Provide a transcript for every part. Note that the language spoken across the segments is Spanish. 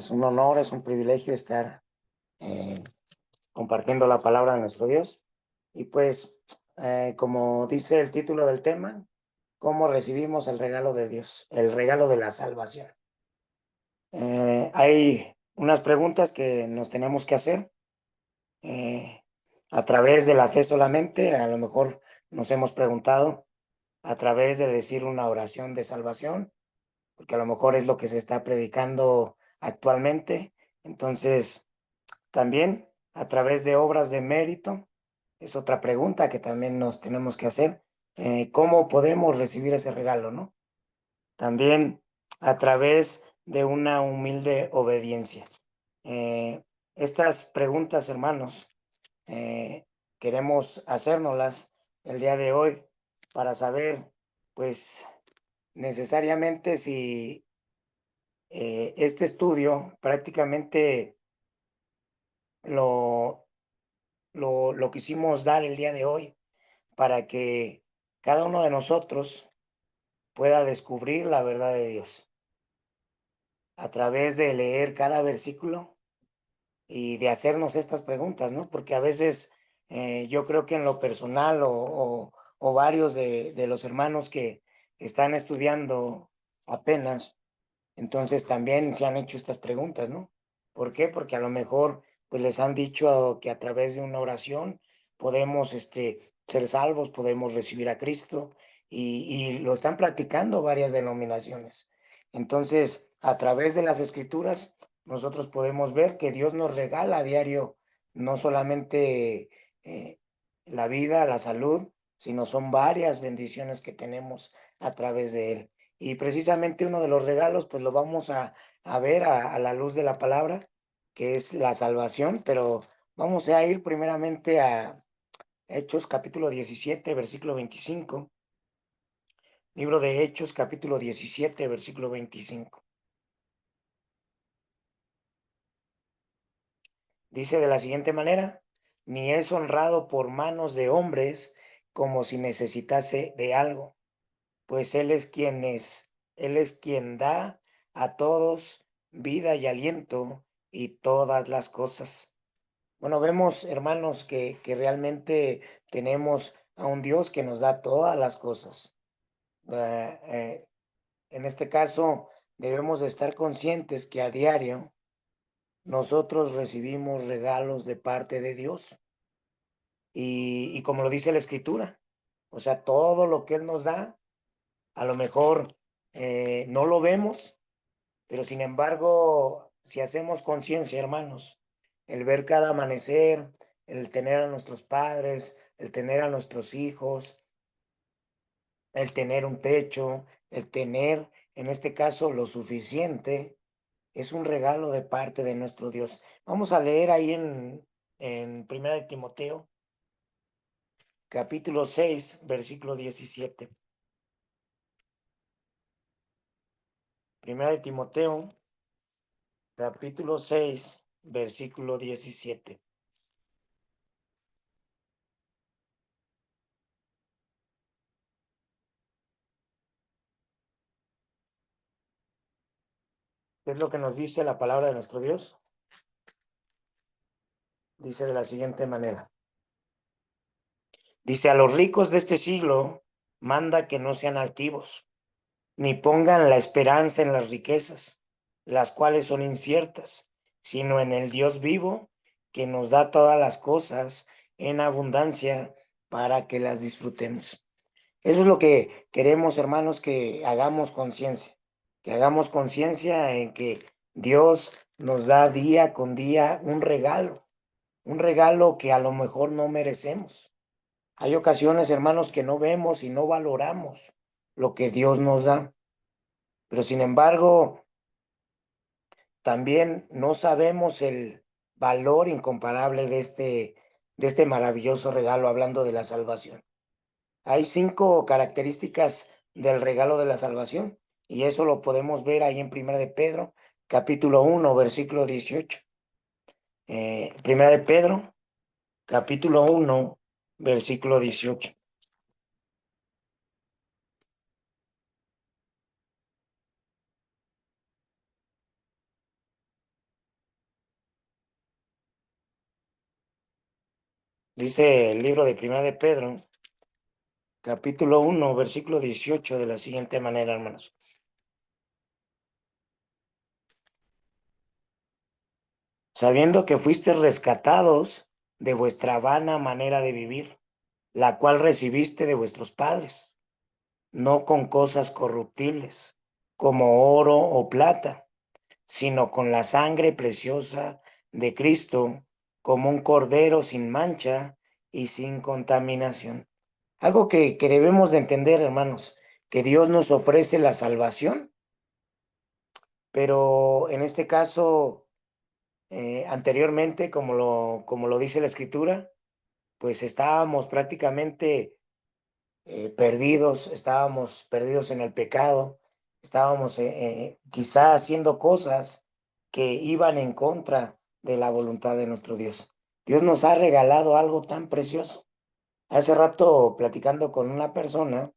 Es un honor, es un privilegio estar eh, compartiendo la palabra de nuestro Dios. Y pues, como dice el título del tema, ¿cómo recibimos el regalo de Dios? El regalo de la salvación. Hay unas preguntas que nos tenemos que hacer a través de la fe solamente. A lo mejor nos hemos preguntado a través de decir una oración de salvación, porque a lo mejor es lo que se está predicando actualmente. Entonces, también a través de obras de mérito, es otra pregunta que también nos tenemos que hacer. ¿Cómo podemos recibir ese regalo, no? También a través de una humilde obediencia. Eh, Estas preguntas, hermanos, queremos hacérnoslas el día de hoy para saber, pues, necesariamente si este estudio prácticamente lo, lo quisimos dar el día de hoy para que cada uno de nosotros pueda descubrir la verdad de Dios a través de leer cada versículo y de hacernos estas preguntas, ¿no? Porque a veces yo creo que en lo personal o varios de los hermanos que están estudiando apenas, entonces también se han hecho estas preguntas, ¿no? ¿Por qué? Porque a lo mejor pues les han dicho que a través de una oración podemos ser salvos, podemos recibir a Cristo y lo están practicando varias denominaciones. Entonces, a través de las escrituras, nosotros podemos ver que Dios nos regala a diario no solamente eh, la vida, la salud, sino son varias bendiciones que tenemos a través de Él. Y precisamente uno de los regalos, pues lo vamos a ver a la luz de la palabra, que es la salvación, pero vamos a ir primeramente a Hechos capítulo 17 versículo 25. Libro de Hechos capítulo 17 versículo 25. Dice de la siguiente manera: ni es honrado por manos de hombres como si necesitase de algo, pues Él es quien da a todos vida y aliento y todas las cosas. Bueno, vemos, hermanos, que realmente tenemos a un Dios que nos da todas las cosas. Eh, eh, en este caso, debemos de estar conscientes que a diario nosotros recibimos regalos de parte de Dios. Y como lo dice la Escritura, o sea, todo lo que Él nos da, a lo mejor no lo vemos, pero sin embargo, si hacemos conciencia, hermanos, el ver cada amanecer, el tener a nuestros padres, el tener a nuestros hijos, el tener un techo, el tener, en este caso, lo suficiente, es un regalo de parte de nuestro Dios. Vamos a leer ahí en Primera de Timoteo, capítulo 6, versículo 17. Primera de Timoteo, capítulo 6, versículo 17. ¿Qué es lo que nos dice la palabra de nuestro Dios? Dice de la siguiente manera. Dice: a los ricos de este siglo manda que no sean altivos, ni pongan la esperanza en las riquezas, las cuales son inciertas, sino en el Dios vivo, que nos da todas las cosas en abundancia para que las disfrutemos. Eso es lo que queremos, hermanos, que hagamos conciencia en que Dios nos da día con día un regalo que a lo mejor no merecemos. Hay ocasiones, hermanos, que no vemos y no valoramos lo que Dios nos da, pero sin embargo, también no sabemos el valor incomparable de este maravilloso regalo, hablando de la salvación. Hay 5 características del regalo de la salvación, y eso lo podemos ver ahí en Primera de Pedro, capítulo 1, versículo 18. Primera de Pedro, capítulo 1, versículo 18. Dice el libro de Primera de Pedro, capítulo 1, versículo 18, de la siguiente manera, hermanos. Sabiendo que fuisteis rescatados de vuestra vana manera de vivir, la cual recibiste de vuestros padres, no con cosas corruptibles, como oro o plata, sino con la sangre preciosa de Cristo, como un cordero sin mancha y sin contaminación. Algo que debemos de entender, hermanos, que Dios nos ofrece la salvación, pero en este caso, anteriormente, como lo dice la Escritura, pues estábamos prácticamente estábamos perdidos en el pecado, estábamos quizá haciendo cosas que iban en contra de la voluntad de nuestro Dios. Dios nos ha regalado algo tan precioso. Hace rato, platicando con una persona,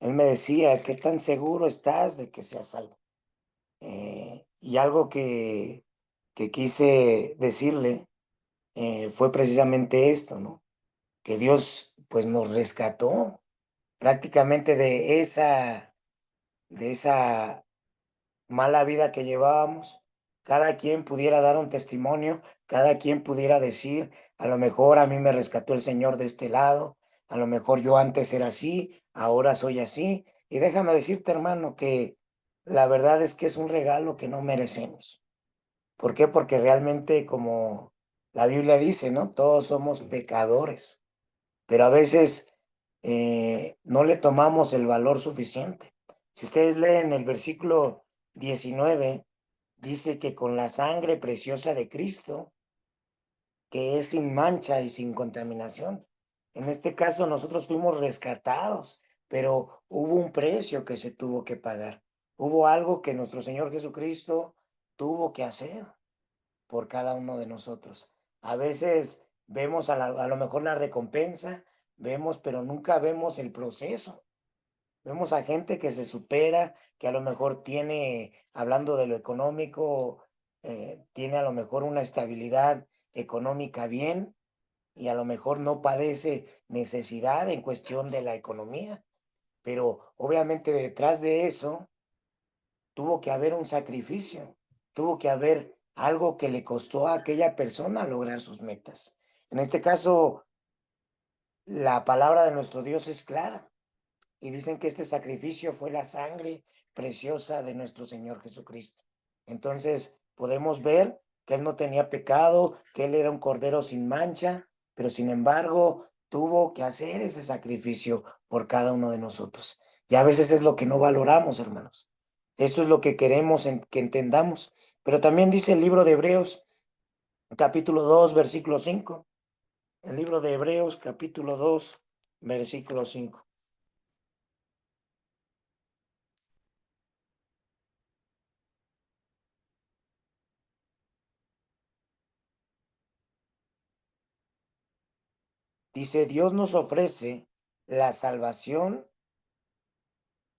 él me decía: ¿qué tan seguro estás de que seas salvo? Y algo que quise decirle fue precisamente esto, ¿no? Que Dios pues nos rescató prácticamente de esa mala vida que llevábamos. Cada quien pudiera dar un testimonio, cada quien pudiera decir: a lo mejor a mí me rescató el Señor de este lado, a lo mejor yo antes era así, ahora soy así. Y déjame decirte, hermano, que la verdad es que es un regalo que no merecemos. ¿Por qué? Porque realmente, como la Biblia dice, ¿no? Todos somos pecadores, pero a veces no le tomamos el valor suficiente. Si ustedes leen el versículo 19, dice que con la sangre preciosa de Cristo, que es sin mancha y sin contaminación. En este caso nosotros fuimos rescatados, pero hubo un precio que se tuvo que pagar. Hubo algo que nuestro Señor Jesucristo tuvo que hacer por cada uno de nosotros. A veces vemos a lo mejor la recompensa, vemos, pero nunca vemos el proceso. Vemos a gente que se supera, que a lo mejor tiene, hablando de lo económico, tiene a lo mejor una estabilidad económica bien y a lo mejor no padece necesidad en cuestión de la economía, pero obviamente detrás de eso tuvo que haber un sacrificio, tuvo que haber algo que le costó a aquella persona lograr sus metas. En este caso, la palabra de nuestro Dios es clara y dicen que este sacrificio fue la sangre preciosa de nuestro Señor Jesucristo. Entonces, podemos ver que Él no tenía pecado, que Él era un cordero sin mancha, pero sin embargo tuvo que hacer ese sacrificio por cada uno de nosotros. Y a veces es lo que no valoramos, hermanos. Esto es lo que queremos que entendamos. Pero también dice el libro de Hebreos, capítulo 2, versículo 5. El libro de Hebreos, capítulo 2, versículo 5. Dice: Dios nos ofrece la salvación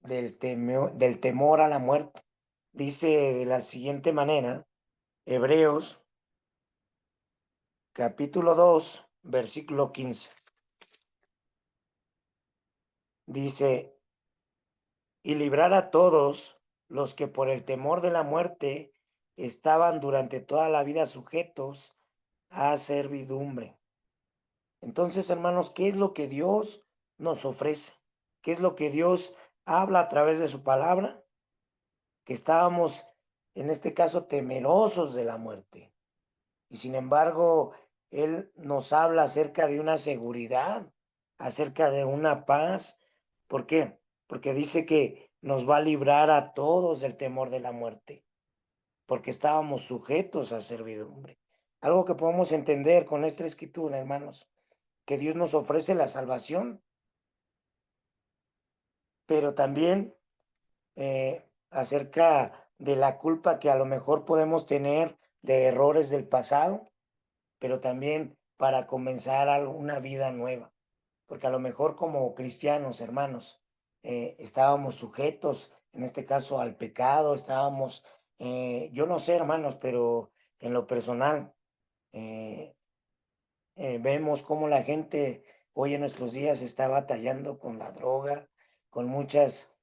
del temor a la muerte. Dice de la siguiente manera, Hebreos capítulo 2, versículo 15. Dice: y librar a todos los que por el temor de la muerte estaban durante toda la vida sujetos a servidumbre. Entonces, hermanos, ¿qué es lo que Dios nos ofrece? ¿Qué es lo que Dios habla a través de su palabra? Que estábamos, en este caso, temerosos de la muerte. Y sin embargo, Él nos habla acerca de una seguridad, acerca de una paz. ¿Por qué? Porque dice que nos va a librar a todos del temor de la muerte, porque estábamos sujetos a servidumbre. Algo que podemos entender con esta escritura, hermanos, que Dios nos ofrece la salvación, pero también acerca de la culpa que a lo mejor podemos tener de errores del pasado, pero también para comenzar una vida nueva. Porque a lo mejor como cristianos, hermanos, estábamos sujetos, en este caso, al pecado, estábamos, yo no sé, hermanos, pero en lo personal, eh, Vemos cómo la gente hoy en nuestros días está batallando con la droga, con muchas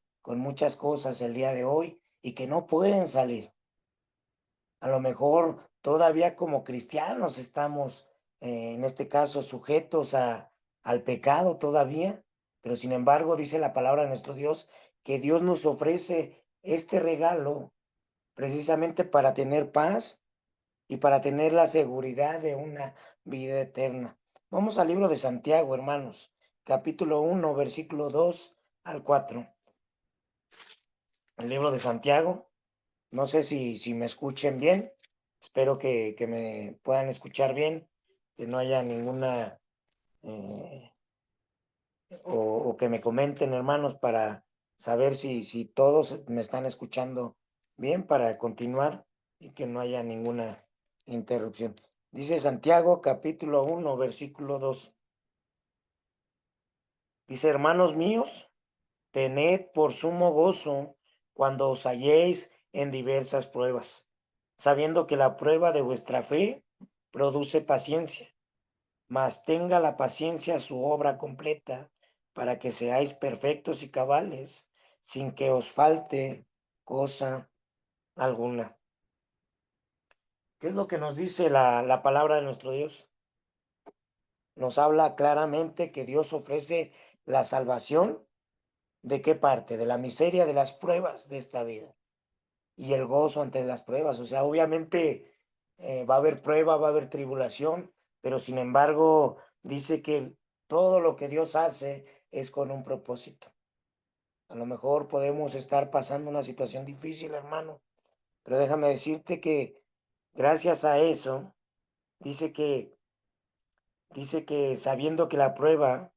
cosas el día de hoy y que no pueden salir. A lo mejor todavía como cristianos estamos, en este caso, sujetos al pecado todavía, pero sin embargo dice la palabra de nuestro Dios que Dios nos ofrece este regalo precisamente para tener paz y para tener la seguridad de una vida eterna. Vamos al libro de Santiago, hermanos, capítulo 1, versículo 2 al 4. El libro de Santiago, no sé si me escuchen bien, espero que me puedan escuchar bien, que no haya ninguna, eh, o que me comenten, hermanos, para saber si todos me están escuchando bien para continuar y que no haya ninguna interrupción. Dice Santiago capítulo 1, versículo 2. Dice, hermanos míos, tened por sumo gozo cuando os halléis en diversas pruebas, sabiendo que la prueba de vuestra fe produce paciencia, mas tenga la paciencia su obra completa, para que seáis perfectos y cabales, sin que os falte cosa alguna. ¿Qué es lo que nos dice la palabra de nuestro Dios? Nos habla claramente que Dios ofrece la salvación. ¿De qué parte? De la miseria de las pruebas de esta vida y el gozo ante las pruebas. O sea, obviamente va a haber prueba, va a haber tribulación, pero sin embargo dice que todo lo que Dios hace es con un propósito. A lo mejor podemos estar pasando una situación difícil, hermano, pero déjame decirte que gracias a eso, dice que, dice que sabiendo que la prueba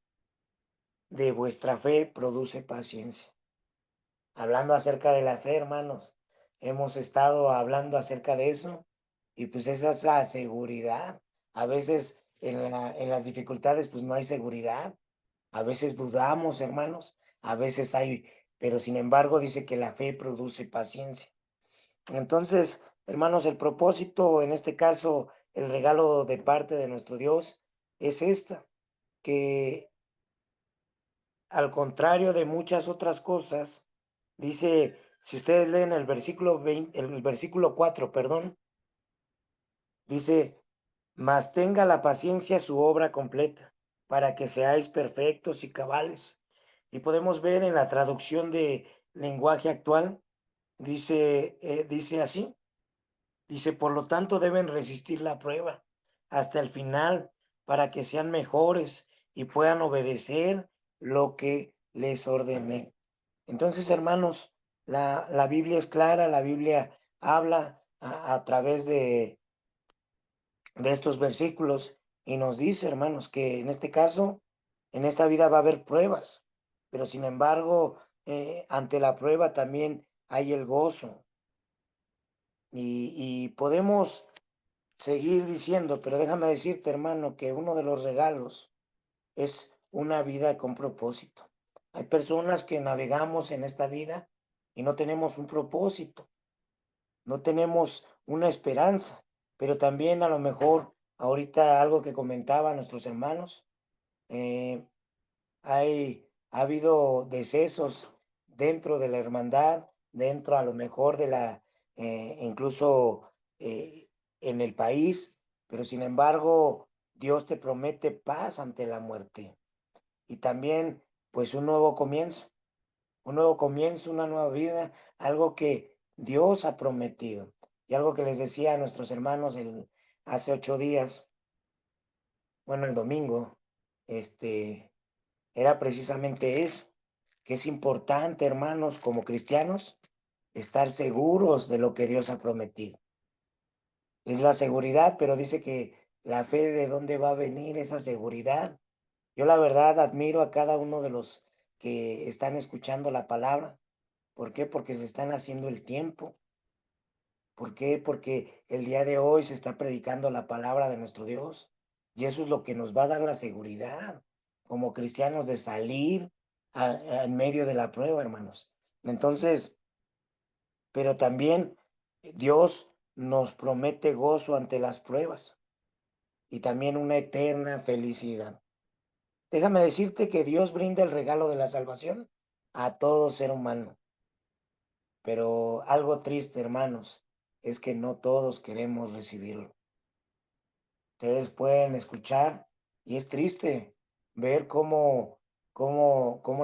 de vuestra fe produce paciencia. Hablando acerca de la fe, hermanos, hemos estado hablando acerca de eso y pues esa es la seguridad. A veces en las dificultades pues no hay seguridad, a veces dudamos, hermanos, a veces hay, pero sin embargo dice que la fe produce paciencia. Entonces, hermanos, el propósito, en este caso, el regalo de parte de nuestro Dios es esta, que al contrario de muchas otras cosas, dice, si ustedes leen el versículo 20, el versículo 4, perdón, dice, mas tenga la paciencia su obra completa, para que seáis perfectos y cabales. Y podemos ver en la traducción de lenguaje actual, dice así, dice, por lo tanto deben resistir la prueba hasta el final, para que sean mejores y puedan obedecer lo que les ordené. Entonces, hermanos, la Biblia es clara, la Biblia habla a través de estos versículos y nos dice, hermanos, que en este caso, en esta vida va a haber pruebas, pero sin embargo, ante la prueba también hay el gozo y podemos seguir diciendo, pero déjame decirte, hermano, que uno de los regalos es una vida con propósito. Hay personas que navegamos en esta vida y no tenemos un propósito, no tenemos una esperanza, pero también a lo mejor ahorita algo que comentaban nuestros hermanos, eh, ha habido decesos dentro de la hermandad, dentro a lo mejor de incluso en el país, pero sin embargo Dios te promete paz ante la muerte y también pues un nuevo comienzo, una nueva vida, algo que Dios ha prometido. Y algo que les decía a nuestros hermanos hace 8 días, bueno, el domingo, era precisamente eso, que es importante, hermanos, como cristianos, estar seguros de lo que Dios ha prometido. Es la seguridad, pero dice que la fe de dónde va a venir esa seguridad. Yo la verdad admiro a cada uno de los que están escuchando la palabra. ¿Por qué? Porque se están haciendo el tiempo. ¿Por qué? Porque el día de hoy se está predicando la palabra de nuestro Dios. Y eso es lo que nos va a dar la seguridad como cristianos de salir en medio de la prueba, hermanos. Entonces, pero también Dios nos promete gozo ante las pruebas. y también una eterna felicidad. Déjame decirte que Dios brinda el regalo de la salvación a todo ser humano, pero algo triste, hermanos, es que no todos queremos recibirlo. Ustedes pueden escuchar y es triste ver cómo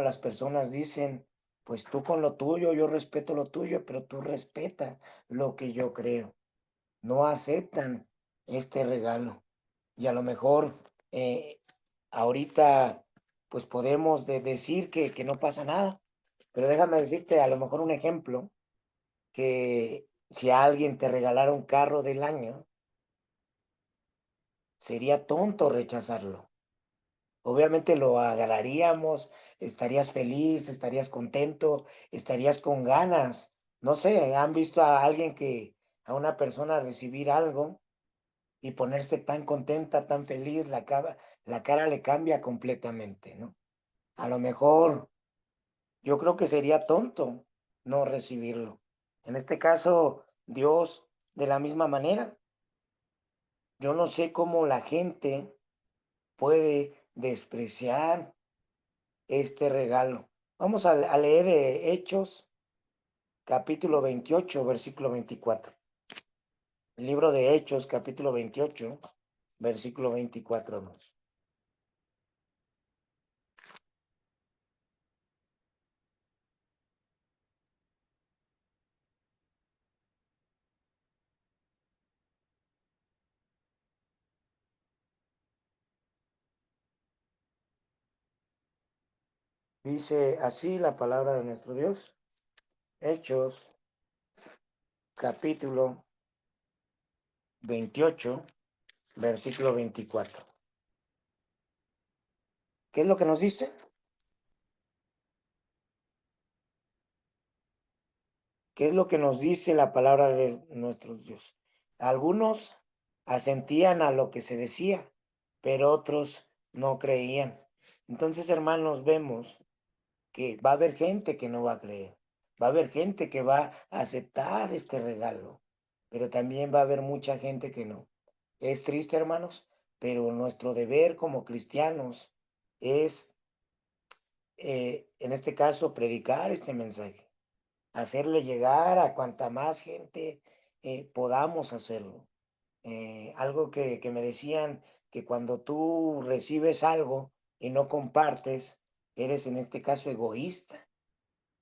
las personas dicen, pues tú con lo tuyo, yo respeto lo tuyo, pero tú respeta lo que yo creo. No aceptan este regalo. Y a lo mejor eh, ahorita pues podemos decir que no pasa nada, pero déjame decirte a lo mejor un ejemplo, que si alguien te regalara un carro del año, sería tonto rechazarlo. Obviamente lo agarraríamos, estarías feliz, estarías contento, estarías con ganas. No sé, ¿han visto a alguien a una persona recibir algo y ponerse tan contenta, tan feliz, la cara le cambia completamente, ¿no? A lo mejor yo creo que sería tonto no recibirlo. En este caso, Dios, de la misma manera, yo no sé cómo la gente puede despreciar este regalo. Vamos a leer Hechos, capítulo 28, versículo 24. El libro de Hechos, capítulo 28, versículo 24. Hermanos. Dice así la palabra de nuestro Dios. Hechos, capítulo 28, versículo 24. ¿Qué es lo que nos dice? ¿Qué es lo que nos dice la palabra de nuestro Dios? Algunos asentían a lo que se decía, pero otros no creían. Entonces, hermanos, vemos que va a haber gente que no va a creer, va a haber gente que va a aceptar este regalo, pero también va a haber mucha gente que no. Es triste, hermanos, pero nuestro deber como cristianos es, en este caso, predicar este mensaje, hacerle llegar a cuanta más gente podamos hacerlo. Algo que me decían, que cuando tú recibes algo y no compartes, eres en este caso egoísta.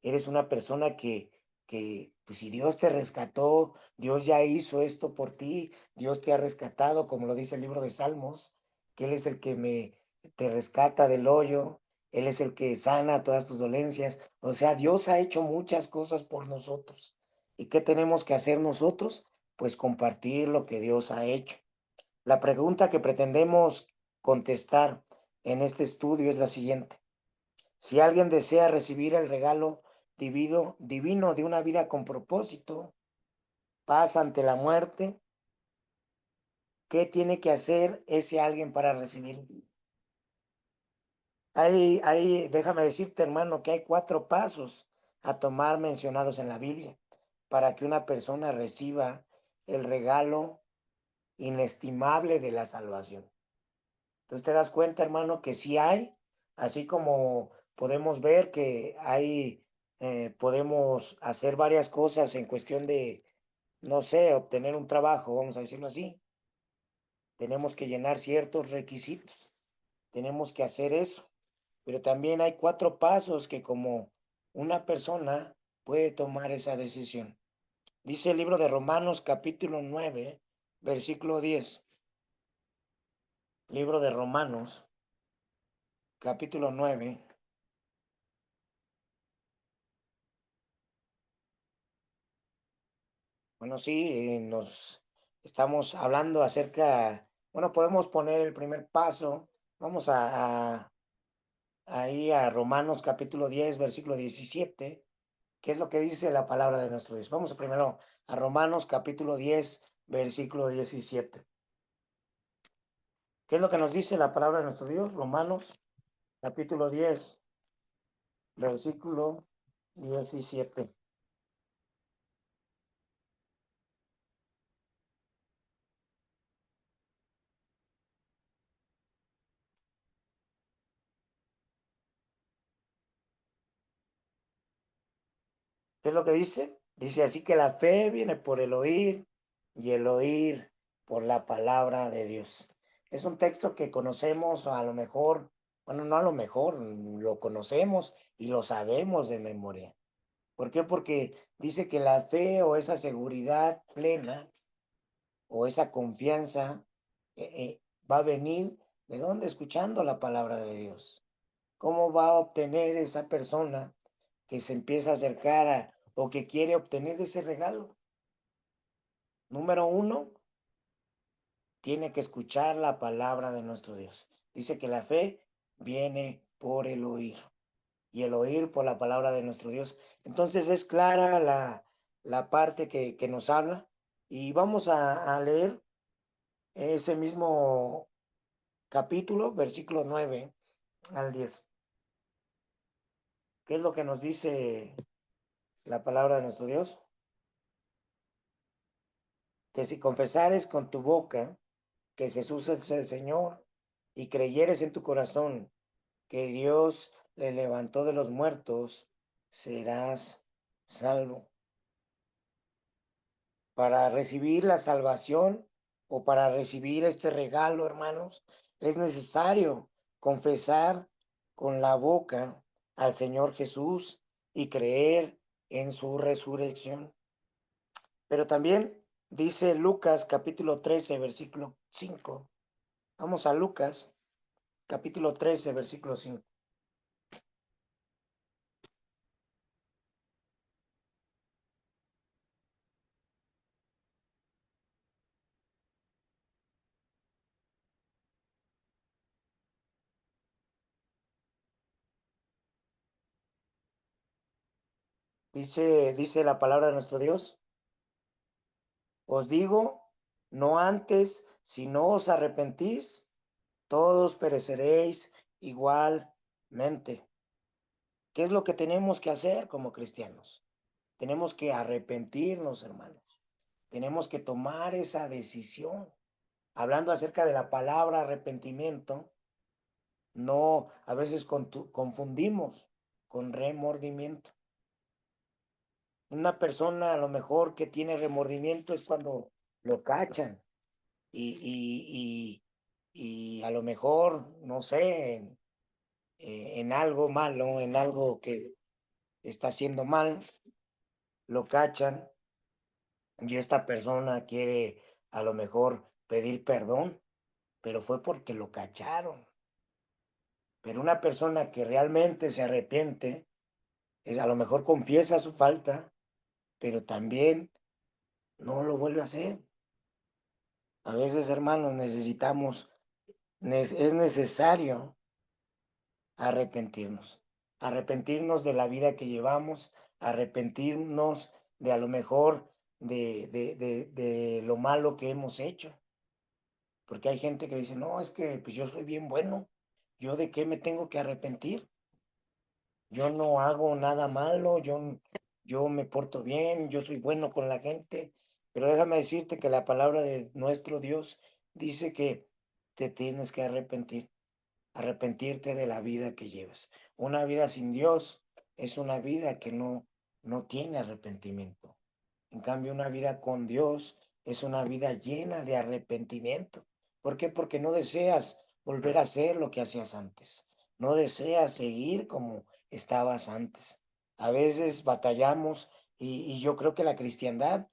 Eres una persona pues si Dios te rescató, Dios ya hizo esto por ti, Dios te ha rescatado, como lo dice el libro de Salmos, que Él es el que te rescata del hoyo, Él es el que sana todas tus dolencias. O sea, Dios ha hecho muchas cosas por nosotros. ¿Y qué tenemos que hacer nosotros? Pues compartir lo que Dios ha hecho. La pregunta que pretendemos contestar en este estudio es la siguiente. Si alguien desea recibir el regalo divino de una vida con propósito, paz ante la muerte, ¿qué tiene que hacer ese alguien para recibirlo? Déjame decirte, hermano, que hay 4 pasos a tomar mencionados en la Biblia para que una persona reciba el regalo inestimable de la salvación. Entonces te das cuenta, hermano, que sí hay, así como podemos ver que podemos hacer varias cosas en cuestión de, no sé, obtener un trabajo, vamos a decirlo así. Tenemos que llenar ciertos requisitos, tenemos que hacer eso, pero también hay 4 pasos que como una persona puede tomar esa decisión. Dice el libro de Romanos capítulo 9, versículo 10. Libro de Romanos capítulo 9. Bueno, sí, nos estamos hablando bueno, podemos poner el primer paso. Vamos ahí a Romanos capítulo 10, versículo 17. ¿Qué es lo que dice la palabra de nuestro Dios? Vamos primero a Romanos capítulo 10, versículo 17. ¿Qué es lo que nos dice la palabra de nuestro Dios? Romanos capítulo 10, versículo 17. ¿Qué es lo que dice? Dice así que la fe viene por el oír y el oír por la palabra de Dios. Es un texto que conocemos a lo mejor, bueno, no a lo mejor, lo conocemos y lo sabemos de memoria. ¿Por qué? Porque dice que la fe o esa seguridad plena o esa confianza va a venir ¿de dónde? Escuchando la palabra de Dios. ¿Cómo va a obtener esa persona que se empieza a acercar o que quiere obtener ese regalo? Número uno, tiene que escuchar la palabra de nuestro Dios. Dice que la fe viene por el oír y el oír por la palabra de nuestro Dios. Entonces es clara la parte que nos habla y vamos a leer ese mismo capítulo, versículo 9 al 10. ¿Qué es lo que nos dice la palabra de nuestro Dios? Que si confesares con tu boca que Jesús es el Señor y creyeres en tu corazón que Dios le levantó de los muertos, serás salvo. Para recibir la salvación o para recibir este regalo, hermanos, es necesario confesar con la boca al Señor Jesús y creer en su resurrección. Pero también dice Lucas capítulo 13, versículo 5. Vamos a Lucas capítulo 13, versículo 5. Dice la palabra de nuestro Dios. Os digo, no antes, si no os arrepentís, todos pereceréis igualmente. ¿Qué es lo que tenemos que hacer como cristianos? Tenemos que arrepentirnos, hermanos. Tenemos que tomar esa decisión. Hablando acerca de la palabra arrepentimiento, no, a veces confundimos con remordimiento. Una persona a lo mejor que tiene remordimiento es cuando lo cachan y a lo mejor, no sé, en algo malo, en algo que está haciendo mal, lo cachan y esta persona quiere a lo mejor pedir perdón, pero fue porque lo cacharon. Pero una persona que realmente se arrepiente, es, a lo mejor confiesa su falta, pero también no lo vuelve a hacer. A veces, hermanos, es necesario arrepentirnos de la vida que llevamos, arrepentirnos de a lo mejor de lo malo que hemos hecho. Porque hay gente que dice, no, es que pues yo soy bien bueno, ¿yo de qué me tengo que arrepentir? Yo no hago nada malo, yo me porto bien, yo soy bueno con la gente, pero déjame decirte que la palabra de nuestro Dios dice que te tienes que arrepentirte de la vida que llevas. Una vida sin Dios es una vida que no tiene arrepentimiento. En cambio, una vida con Dios es una vida llena de arrepentimiento. ¿Por qué? Porque no deseas volver a hacer lo que hacías antes. No deseas seguir como estabas antes. A veces batallamos y yo creo que la cristiandad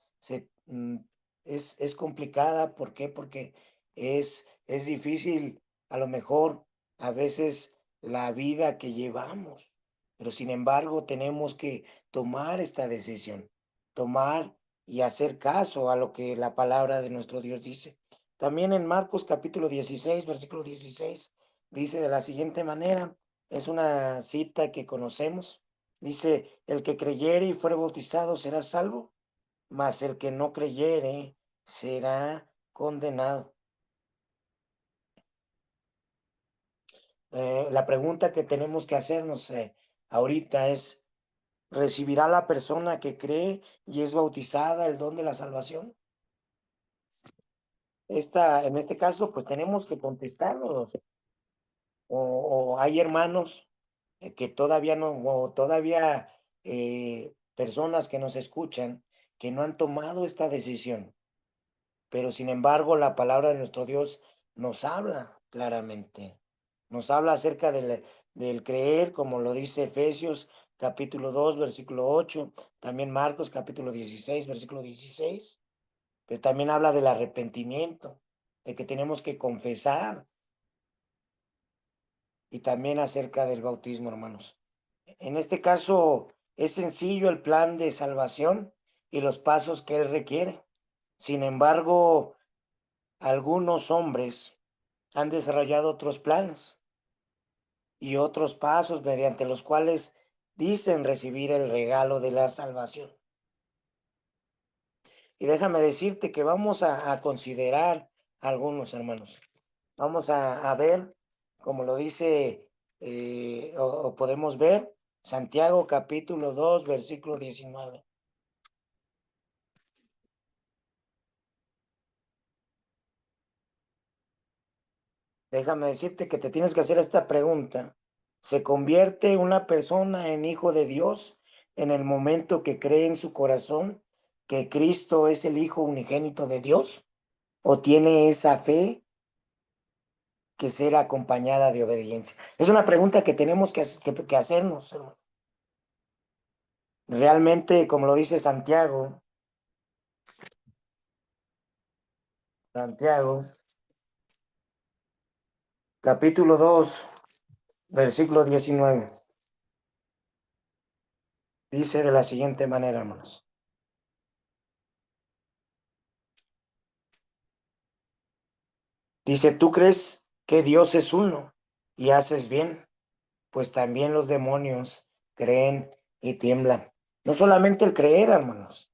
es complicada. ¿Por qué? Porque es difícil a lo mejor a veces la vida que llevamos. Pero sin embargo tenemos que tomar esta decisión, tomar y hacer caso a lo que la palabra de nuestro Dios dice. También en Marcos capítulo 16, versículo 16, dice de la siguiente manera, es una cita que conocemos, dice, el que creyere y fuere bautizado será salvo, mas el que no creyere será condenado. La pregunta que tenemos que hacernos ahorita es, ¿recibirá la persona que cree y es bautizada el don de la salvación? En este caso, pues tenemos que contestarlos. O hay hermanos que todavía no, o todavía personas que nos escuchan que no han tomado esta decisión. Pero sin embargo, la palabra de nuestro Dios nos habla claramente. Nos habla acerca del creer, como lo dice Efesios capítulo 2, versículo 8, también Marcos capítulo 16, versículo 16, pero también habla del arrepentimiento, de que tenemos que confesar, y también acerca del bautismo, hermanos. En este caso, es sencillo el plan de salvación y los pasos que él requiere. Sin embargo, algunos hombres han desarrollado otros planes y otros pasos mediante los cuales dicen recibir el regalo de la salvación. Y déjame decirte que vamos a considerar algunos, hermanos. Vamos a ver, como lo dice, o podemos ver, Santiago capítulo 2, versículo 19. Déjame decirte que te tienes que hacer esta pregunta. ¿Se convierte una persona en hijo de Dios en el momento que cree en su corazón que Cristo es el Hijo unigénito de Dios? ¿O tiene esa fe que será acompañada de obediencia? Es una pregunta que tenemos que hacernos, hermano. Realmente, como lo dice Santiago, capítulo 2, versículo 19, dice de la siguiente manera, hermanos. Dice, tú crees que Dios es uno y haces bien, pues también los demonios creen y tiemblan. No solamente el creer, hermanos,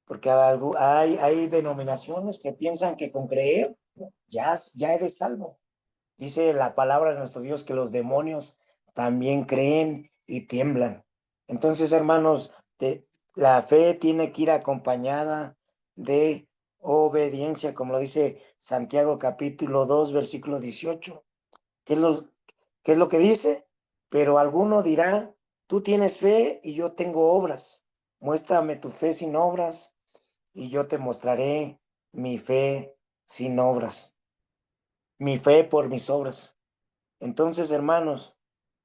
porque hay denominaciones que piensan que con creer ya eres salvo. Dice la palabra de nuestro Dios que los demonios también creen y tiemblan. Entonces, hermanos, la fe tiene que ir acompañada de obediencia, como lo dice Santiago capítulo 2, versículo 18. ¿Qué es qué es lo que dice? Pero alguno dirá, tú tienes fe y yo tengo obras. Muéstrame tu fe sin obras y yo te mostraré mi fe sin obras. Mi fe por mis obras. Entonces, hermanos,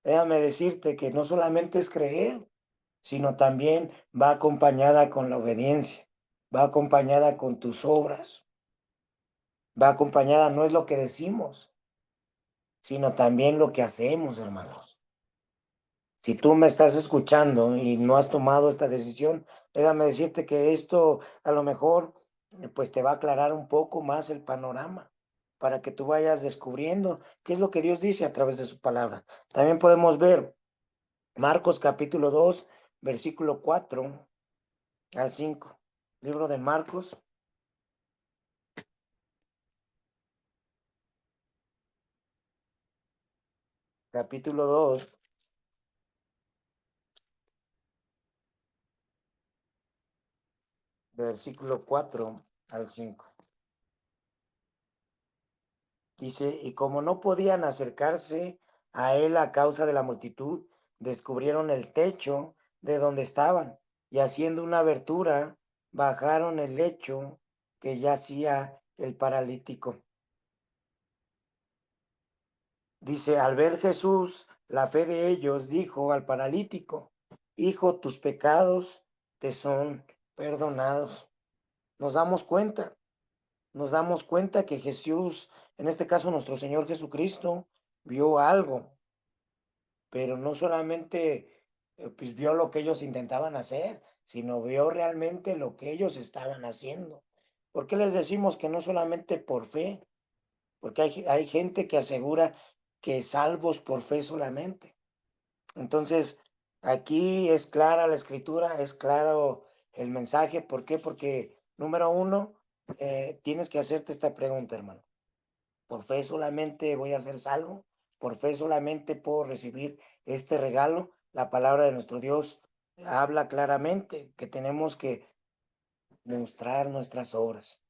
déjame decirte que no solamente es creer, sino también va acompañada con la obediencia, va acompañada con tus obras, va acompañada, no es lo que decimos, sino también lo que hacemos, hermanos. Si tú me estás escuchando y no has tomado esta decisión, déjame decirte que esto a lo mejor pues te va a aclarar un poco más el panorama para que tú vayas descubriendo qué es lo que Dios dice a través de su palabra. También podemos ver Marcos capítulo 2, versículo 4 al 5. Libro de Marcos, capítulo 2, versículo 4 al 5. Dice, y como no podían acercarse a él a causa de la multitud, descubrieron el techo de donde estaban y haciendo una abertura, bajaron el lecho que yacía el paralítico. Dice, al ver Jesús la fe de ellos, dijo al paralítico, hijo, tus pecados te son perdonados. Nos damos cuenta, nos damos cuenta que Jesús, en este caso nuestro Señor Jesucristo, vio algo, pero no solamente pues vio lo que ellos intentaban hacer, sino vio realmente lo que ellos estaban haciendo. ¿Por qué les decimos que no solamente por fe? Porque hay gente que asegura que salvos por fe solamente. Entonces, aquí es clara la escritura, es claro el mensaje. ¿Por qué? Porque, número uno, tienes que hacerte esta pregunta, hermano. ¿Por fe solamente voy a ser salvo? ¿Por fe solamente puedo recibir este regalo? La palabra de nuestro Dios habla claramente que tenemos que mostrar nuestras obras.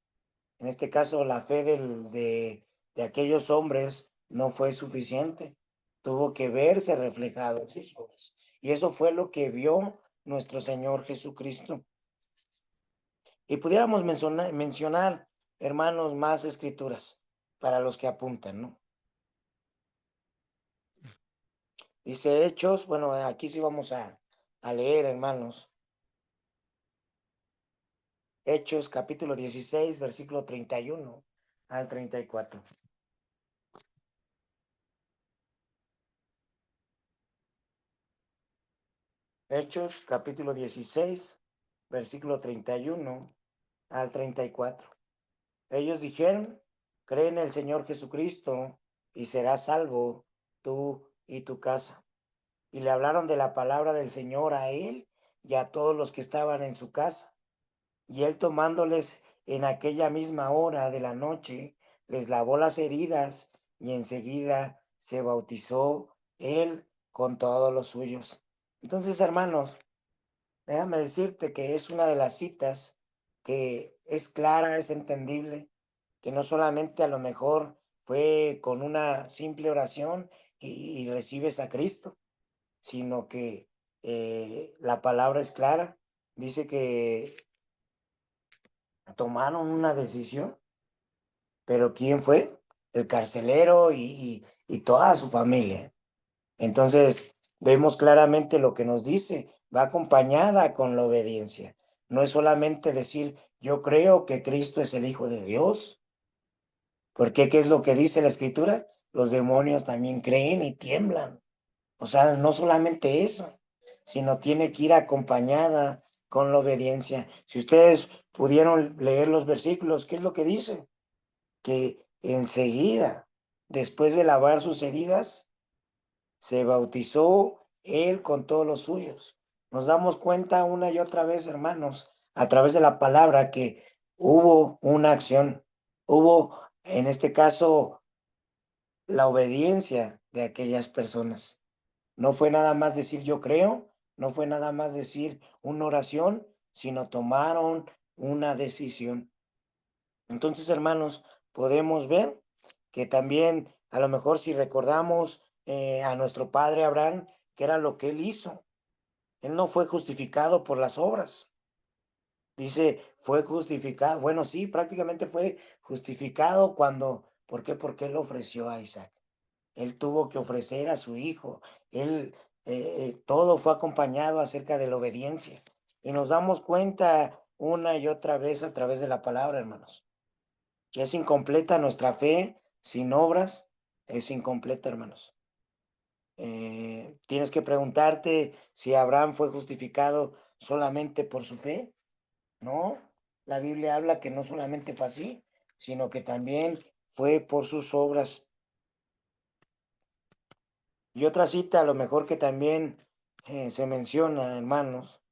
En este caso, la fe de aquellos hombres no fue suficiente. Tuvo que verse reflejado en sus obras. Y eso fue lo que vio nuestro Señor Jesucristo. Y pudiéramos mencionar, hermanos, más escrituras para los que apuntan, ¿no? Dice Hechos, bueno, aquí sí vamos a leer, hermanos. Hechos capítulo 16, versículo 31 al 34. Hechos capítulo 16, versículo 31 al 34. Ellos dijeron, cree en el Señor Jesucristo y serás salvo tú y tu casa. Y le hablaron de la palabra del Señor a él y a todos los que estaban en su casa. Y él tomándoles en aquella misma hora de la noche, les lavó las heridas y enseguida se bautizó él con todos los suyos. Entonces, hermanos, déjame decirte que es una de las citas que es clara, es entendible, que no solamente a lo mejor fue con una simple oración y recibes a Cristo, sino que la palabra es clara. Dice que tomaron una decisión, pero ¿quién fue? El carcelero y toda su familia. Entonces, vemos claramente lo que nos dice, va acompañada con la obediencia. No es solamente decir, yo creo que Cristo es el Hijo de Dios, porque ¿qué es lo que dice la Escritura? Los demonios también creen y tiemblan. O sea, no solamente eso, sino tiene que ir acompañada con la obediencia. Si ustedes pudieron leer los versículos, ¿qué es lo que dice? Que enseguida, después de lavar sus heridas, se bautizó él con todos los suyos. Nos damos cuenta una y otra vez, hermanos, a través de la palabra que hubo una acción, hubo, en este caso, la obediencia de aquellas personas. No fue nada más decir yo creo, no fue nada más decir una oración, sino tomaron una decisión. Entonces, hermanos, podemos ver que también, a lo mejor si recordamos a nuestro padre Abraham, que era lo que él hizo. Él no fue justificado por las obras. Dice, fue justificado. Bueno, sí, prácticamente fue justificado cuando, ¿por qué? Porque él ofreció a Isaac. Él tuvo que ofrecer a su hijo. Él, todo fue acompañado acerca de la obediencia. Y nos damos cuenta una y otra vez a través de la palabra, hermanos. Que es incompleta nuestra fe sin obras, es incompleta, hermanos. Tienes que preguntarte si Abraham fue justificado solamente por su fe. No, la Biblia habla que no solamente fue así, sino que también fue por sus obras. Y otra cita, a lo mejor que también se menciona, hermanos,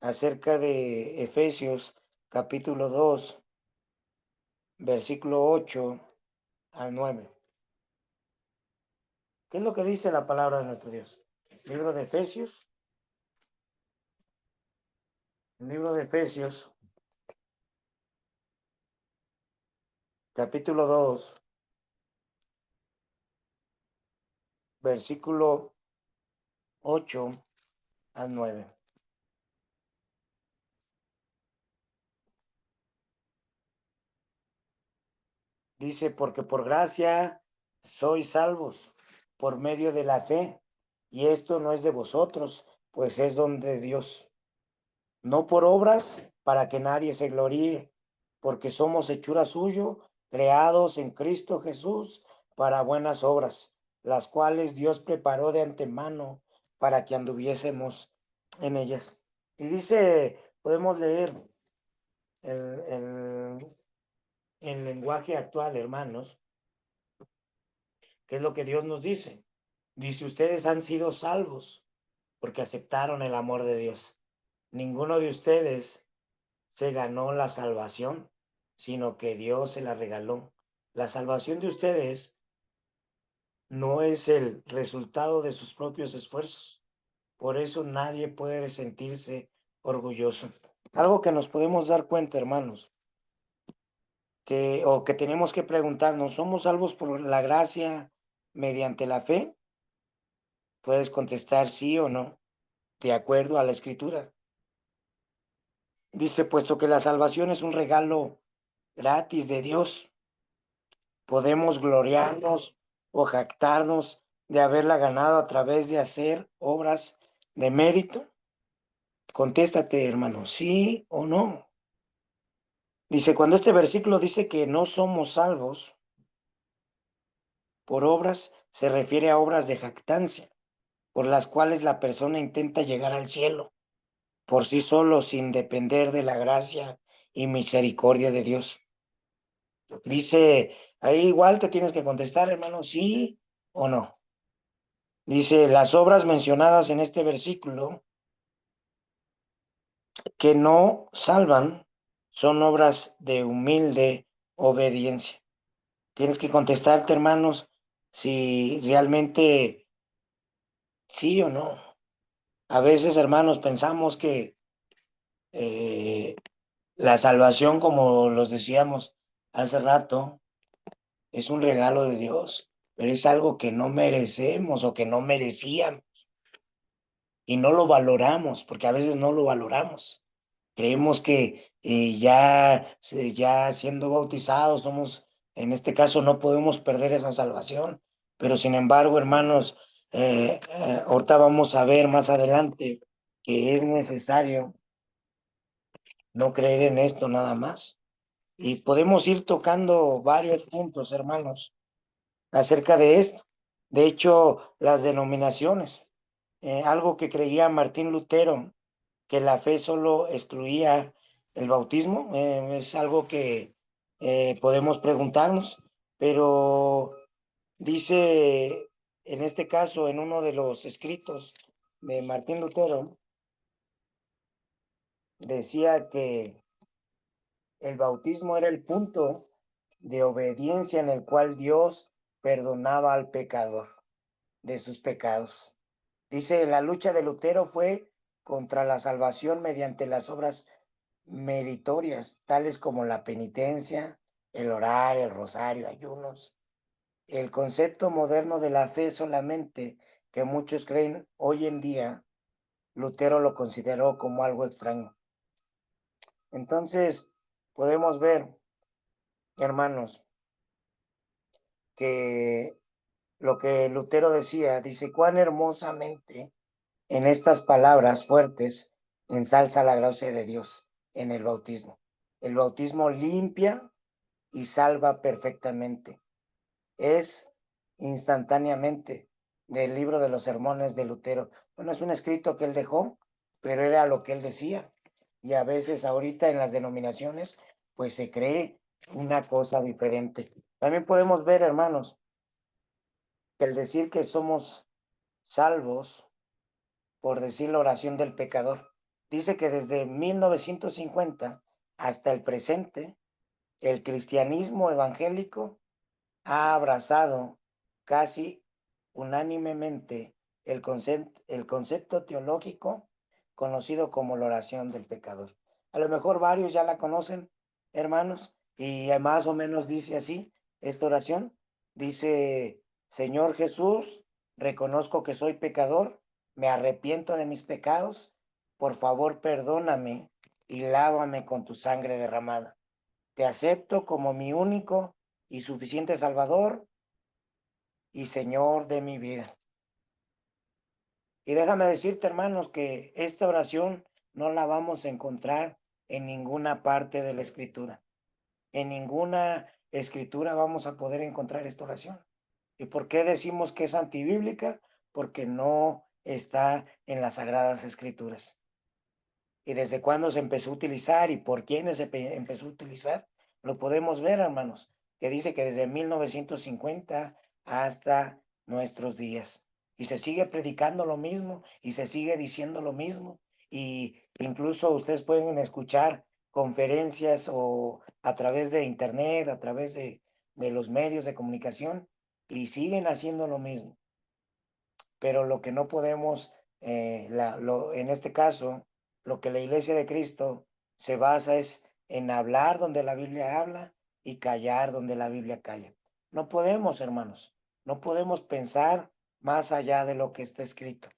acerca de Efesios capítulo 2, versículo 8 al 9. ¿Qué es lo que dice la palabra de nuestro Dios? Libro de Efesios. El libro de Efesios, capítulo 2, versículo 8 al 9. Dice, porque por gracia sois salvos por medio de la fe, y esto no es de vosotros, pues es don de Dios, no por obras para que nadie se gloríe, porque somos hechura suyo, creados en Cristo Jesús para buenas obras, las cuales Dios preparó de antemano para que anduviésemos en ellas. Y dice, podemos leer el, el lenguaje actual, hermanos, ¿qué es lo que Dios nos dice? Dice, ustedes han sido salvos porque aceptaron el amor de Dios. Ninguno de ustedes se ganó la salvación, sino que Dios se la regaló. La salvación de ustedes no es el resultado de sus propios esfuerzos. Por eso nadie puede sentirse orgulloso. Algo que nos podemos dar cuenta, hermanos, que tenemos que preguntarnos, ¿somos salvos por la gracia mediante la fe? Puedes contestar sí o no. de acuerdo a la Escritura. Dice, puesto que la salvación es un regalo gratis de Dios, podemos gloriarnos o jactarnos de haberla ganado a través de hacer obras de mérito. Contéstate, hermano, ¿sí o no? Dice, cuando este versículo dice que no somos salvos por obras, se refiere a obras de jactancia, por las cuales la persona intenta llegar al cielo por sí solo sin depender de la gracia y misericordia de Dios. Dice, ahí igual te tienes que contestar, hermano, sí o no. Dice, las obras mencionadas en este versículo que no salvan son obras de humilde obediencia. Tienes que contestarte, hermanos, si realmente sí o no. A veces, hermanos, pensamos que eh, la salvación, como los decíamos hace rato, es un regalo de Dios, pero es algo que no merecemos o que no merecíamos y no lo valoramos, porque a veces no lo valoramos. Creemos que ya siendo bautizados somos, en este caso, no podemos perder esa salvación, pero sin embargo, hermanos, ahorita vamos a ver más adelante que es necesario no creer en esto nada más. Y podemos ir tocando varios puntos, hermanos, acerca de esto. De hecho, las denominaciones, algo que creía Martín Lutero, que la fe solo excluía el bautismo, es algo que podemos preguntarnos, pero dice, en este caso, en uno de los escritos de Martín Lutero, decía que el bautismo era el punto de obediencia en el cual Dios perdonaba al pecador de sus pecados. Dice, la lucha de Lutero fue contra la salvación mediante las obras meritorias, tales como la penitencia, el orar, el rosario, ayunos. El concepto moderno de la fe solamente, que muchos creen hoy en día, Lutero lo consideró como algo extraño. Entonces, podemos ver, hermanos, que lo que Lutero decía, dice, cuán hermosamente en estas palabras fuertes ensalza la gracia de Dios en el bautismo. El bautismo limpia y salva perfectamente. Es instantáneamente del libro de los sermones de Lutero. Bueno, es un escrito que él dejó, pero era lo que él decía. Y a veces ahorita en las denominaciones, pues se cree una cosa diferente. También podemos ver, hermanos, que el decir que somos salvos por decir la oración del pecador. Dice que desde 1950 hasta el presente, el cristianismo evangélico ha abrazado casi unánimemente el concepto teológico conocido como la oración del pecador. A lo mejor varios ya la conocen, hermanos, y más o menos dice así, esta oración. Dice, Señor Jesús, reconozco que soy pecador, me arrepiento de mis pecados, por favor perdóname y lávame con tu sangre derramada. Te acepto como mi único y suficiente Salvador y Señor de mi vida. Y déjame decirte, hermanos, que esta oración no la vamos a encontrar en ninguna parte de la Escritura. En ninguna Escritura vamos a poder encontrar esta oración. ¿Y por qué decimos que es antibíblica? Porque no está en las Sagradas Escrituras. ¿Y desde cuándo se empezó a utilizar y por quiénes se empezó a utilizar? Lo podemos ver, hermanos, que dice que desde 1950 hasta nuestros días. Y se sigue predicando lo mismo y se sigue diciendo lo mismo. Y incluso ustedes pueden escuchar conferencias o a través de internet, a través de los medios de comunicación y siguen haciendo lo mismo. Pero lo que no podemos, en este caso, lo que la Iglesia de Cristo se basa es en hablar donde la Biblia habla y callar donde la Biblia calla. No podemos, hermanos, no podemos pensar más allá de lo que está escrito.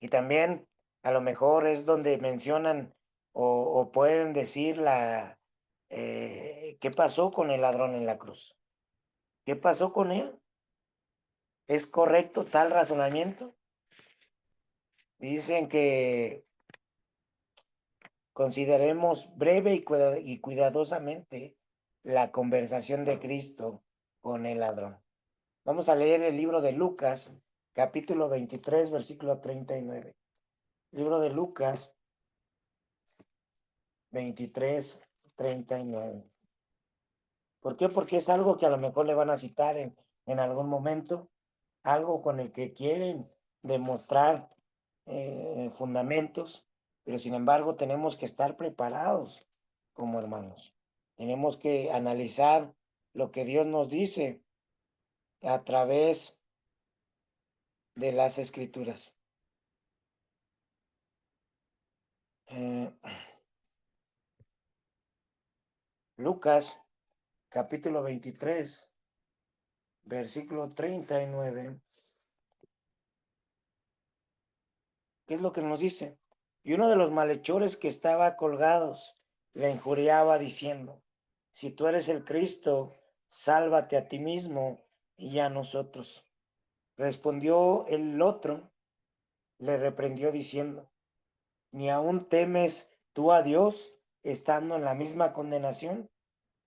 Y también a lo mejor es donde mencionan o pueden decir ¿qué pasó con el ladrón en la cruz? ¿Qué pasó con él? ¿Es correcto tal razonamiento? Dicen que consideremos breve y cuidadosamente la conversación de Cristo con el ladrón. Vamos a leer el libro de Lucas, capítulo 23, versículo 39. Libro de Lucas 23, 39. ¿Por qué? Porque es algo que a lo mejor le van a citar en algún momento, algo con el que quieren demostrar fundamentos, pero sin embargo tenemos que estar preparados como hermanos. Tenemos que analizar lo que Dios nos dice a través de las escrituras. Eh, Lucas, capítulo 23, versículo 39. ¿Qué es lo que nos dice? Y uno de los malhechores que estaba colgados le injuriaba diciendo, si tú eres el Cristo, sálvate a ti mismo y a nosotros. Respondió el otro, le reprendió diciendo, ¿ni aún temes tú a Dios estando en la misma condenación?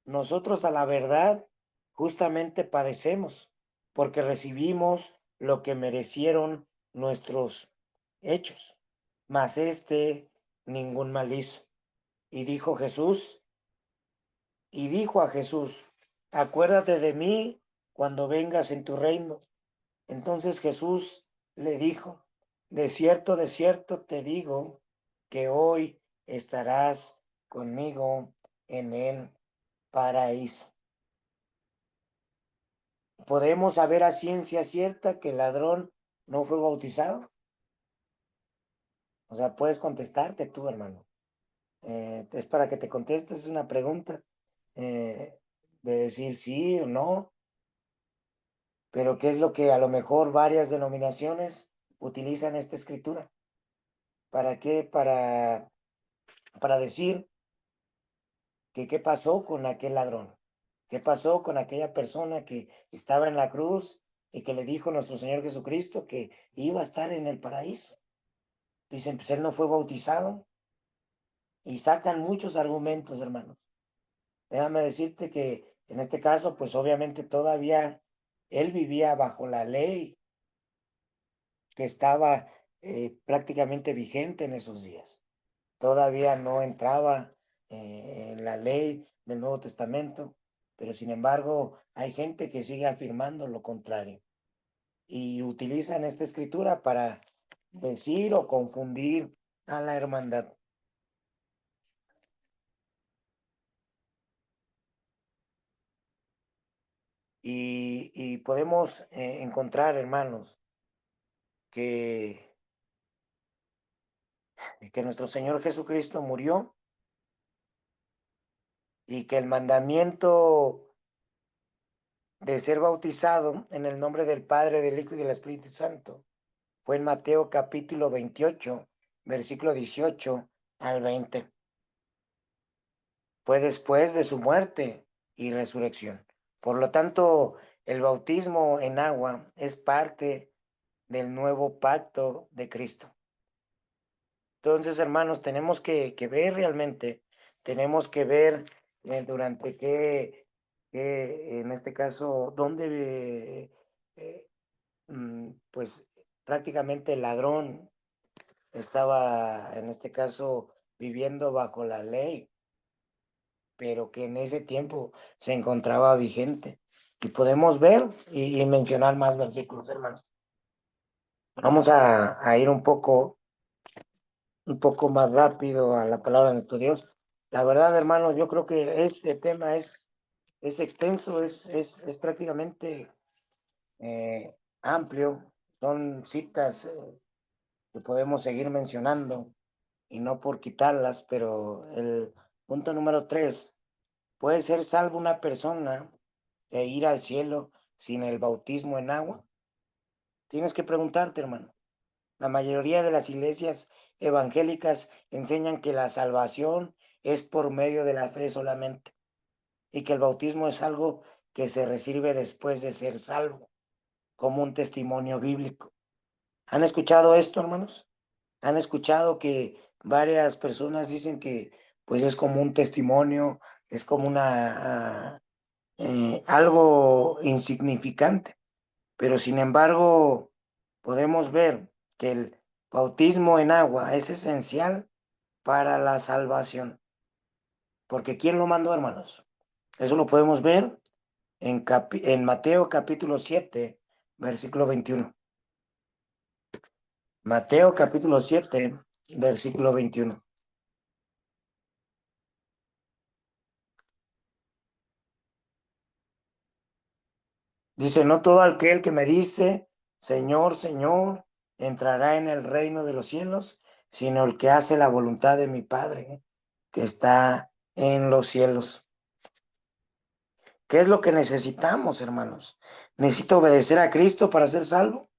Nosotros a la verdad justamente padecemos, porque recibimos lo que merecieron nuestros hechos, mas ningún mal hizo. Y dijo a Jesús, acuérdate de mí cuando vengas en tu reino. Entonces Jesús le dijo, de cierto te digo que hoy estarás conmigo en el paraíso. ¿Podemos saber a ciencia cierta que el ladrón no fue bautizado? O sea, puedes contestarte tú, hermano. Es para que te contestes, es una pregunta de decir sí o no, pero ¿qué es lo que a lo mejor varias denominaciones utilizan esta escritura? ¿Para qué? Para decir que qué pasó con aquel ladrón, qué pasó con aquella persona que estaba en la cruz y que le dijo a nuestro Señor Jesucristo que iba a estar en el paraíso. Dicen, pues él no fue bautizado y sacan muchos argumentos, hermanos. Déjame decirte que en este caso, pues obviamente todavía él vivía bajo la ley que estaba prácticamente vigente en esos días. Todavía no entraba en la ley del Nuevo Testamento, pero sin embargo hay gente que sigue afirmando lo contrario y utilizan esta escritura para decir o confundir a la hermandad. Y podemos encontrar, hermanos, que, que nuestro Señor Jesucristo murió y que el mandamiento de ser bautizado en el nombre del Padre, del Hijo y del Espíritu Santo fue en Mateo capítulo 28, versículo 18 al 20. Fue después de su muerte y resurrección. Por lo tanto, el bautismo en agua es parte del nuevo pacto de Cristo. Entonces, hermanos, tenemos que ver realmente, tenemos que ver durante en este caso, dónde, pues prácticamente el ladrón estaba, en este caso, viviendo bajo la ley, pero que en ese tiempo se encontraba vigente. Y podemos ver y mencionar más versículos, hermanos. Vamos a ir un poco más rápido a la palabra de nuestro Dios. La verdad, hermano, yo creo que este tema es extenso, es prácticamente amplio. Son citas que podemos seguir mencionando y no por quitarlas, pero el punto número 3, ¿puede ser salvo una persona e ir al cielo sin el bautismo en agua? Tienes que preguntarte, hermano. La mayoría de las iglesias evangélicas enseñan que la salvación es por medio de la fe solamente y que el bautismo es algo que se recibe después de ser salvo, como un testimonio bíblico. ¿Han escuchado esto, hermanos? ¿Han escuchado que varias personas dicen que pues es como un testimonio, es como algo insignificante? Pero sin embargo, podemos ver que el bautismo en agua es esencial para la salvación. Porque ¿quién lo mandó, hermanos? Eso lo podemos ver en Mateo capítulo 7, versículo 21. Mateo capítulo 7, versículo 21. Dice, no todo aquel que me dice, Señor, Señor, entrará en el reino de los cielos, sino el que hace la voluntad de mi Padre que está en los cielos. ¿Qué es lo que necesitamos, hermanos? ¿Necesito obedecer a Cristo para ser salvo?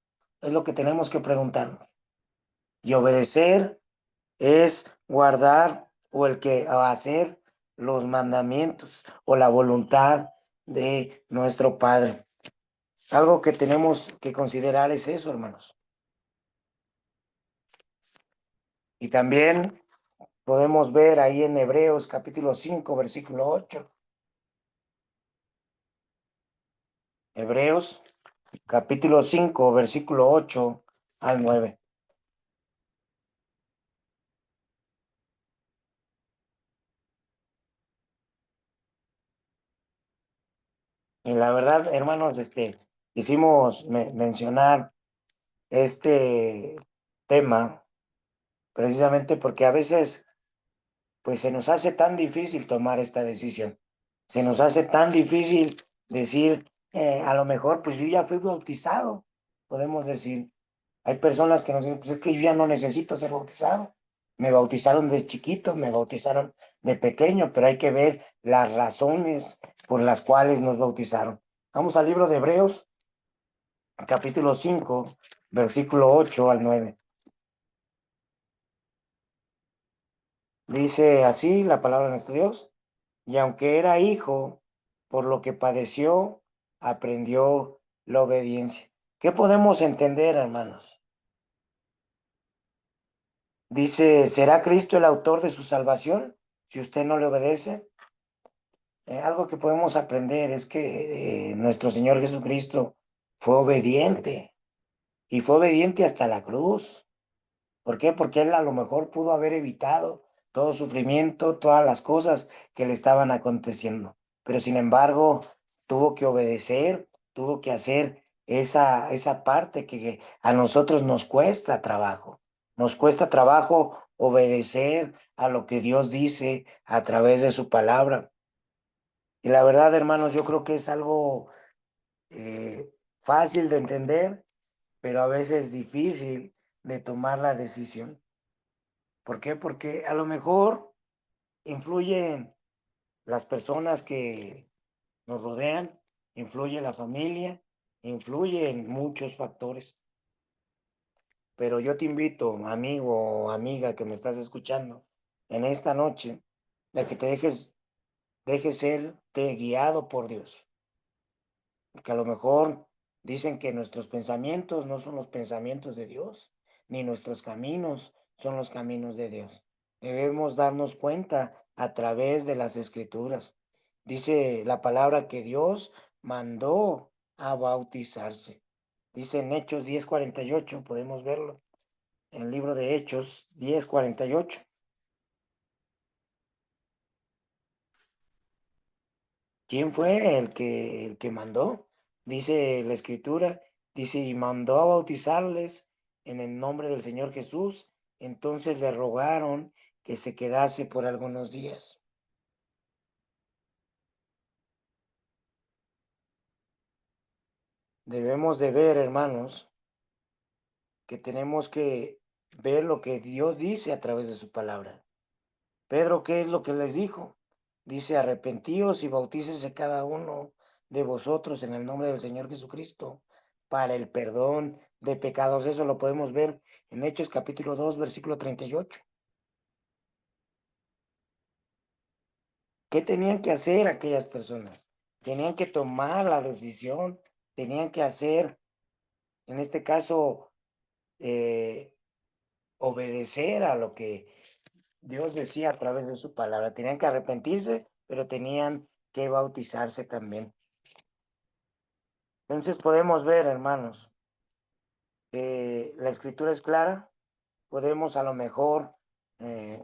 Es lo que tenemos que preguntarnos. Y obedecer es guardar o hacer los mandamientos o la voluntad de nuestro Padre. Algo que tenemos que considerar es eso, hermanos. Y también podemos ver ahí en Hebreos capítulo 5, versículo 8. Hebreos capítulo 5, versículo 8 al 9. Y la verdad, hermanos, quisimos mencionar este tema precisamente porque a veces pues se nos hace tan difícil tomar esta decisión. Se nos hace tan difícil decir, a lo mejor, pues yo ya fui bautizado, podemos decir. Hay personas que nos dicen, pues es que yo ya no necesito ser bautizado. Me bautizaron de chiquito, me bautizaron de pequeño, pero hay que ver las razones por las cuales nos bautizaron. Vamos al libro de Hebreos, capítulo 5, versículo 8 al 9. Dice así la palabra de nuestro Dios. Y aunque era hijo, por lo que padeció, aprendió la obediencia. ¿Qué podemos entender, hermanos? Dice, ¿será Cristo el autor de su salvación si usted no le obedece? Algo que podemos aprender es que nuestro Señor Jesucristo fue obediente y fue obediente hasta la cruz. ¿Por qué? Porque él a lo mejor pudo haber evitado todo sufrimiento, todas las cosas que le estaban aconteciendo. Pero sin embargo, tuvo que obedecer, tuvo que hacer esa parte que a nosotros nos cuesta trabajo. Nos cuesta trabajo obedecer a lo que Dios dice a través de su palabra. Y la verdad, hermanos, yo creo que es algo fácil de entender, pero a veces difícil de tomar la decisión. ¿Por qué? Porque a lo mejor influyen las personas que nos rodean, influye la familia, influyen muchos factores. Pero yo te invito, amigo o amiga que me estás escuchando, en esta noche, de que dejes serte guiado por Dios. Porque a lo mejor dicen que nuestros pensamientos no son los pensamientos de Dios, ni nuestros caminos son los caminos de Dios. Debemos darnos cuenta a través de las escrituras. Dice la palabra que Dios mandó a bautizarse. Dice en Hechos 10:48, podemos verlo. En el libro de Hechos 10:48. ¿Quién fue el que mandó? Dice la escritura, dice, y mandó a bautizarles en el nombre del Señor Jesús. Entonces le rogaron que se quedase por algunos días. Debemos de ver, hermanos, que tenemos que ver lo que Dios dice a través de su palabra. Pedro, ¿qué es lo que les dijo? Dice, arrepentíos y bautícese cada uno de vosotros en el nombre del Señor Jesucristo para el perdón de pecados. Eso lo podemos ver en Hechos capítulo 2, versículo 38. ¿Qué tenían que hacer aquellas personas? Tenían que tomar la decisión, tenían que hacer, en este caso, obedecer a lo que Dios decía a través de su palabra. Tenían que arrepentirse, pero tenían que bautizarse también. Entonces podemos ver, hermanos, la escritura es clara. Podemos a lo mejor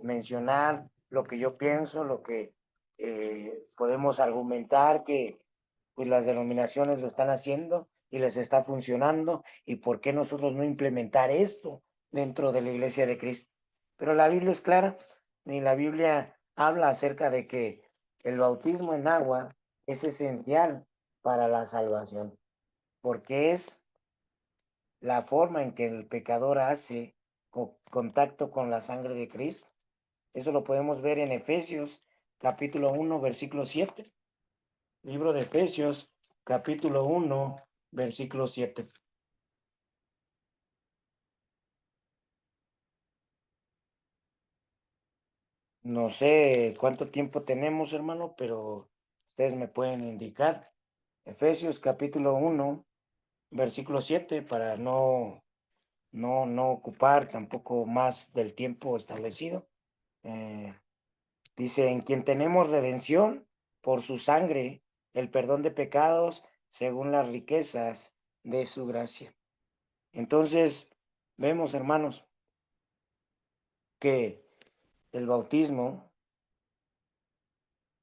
mencionar lo que yo pienso, lo que podemos argumentar que pues las denominaciones lo están haciendo y les está funcionando, y por qué nosotros no implementar esto dentro de la iglesia de Cristo. Pero la Biblia es clara, y la Biblia habla acerca de que el bautismo en agua es esencial para la salvación, porque es la forma en que el pecador hace contacto con la sangre de Cristo. Eso lo podemos ver en Efesios capítulo 1, versículo 7. Libro de Efesios capítulo 1, versículo 7. No sé cuánto tiempo tenemos, hermano, pero ustedes me pueden indicar. Efesios capítulo 1, versículo 7, para no ocupar tampoco más del tiempo establecido. Dice, en quien tenemos redención por su sangre, el perdón de pecados según las riquezas de su gracia. Entonces, vemos, hermanos, que el bautismo,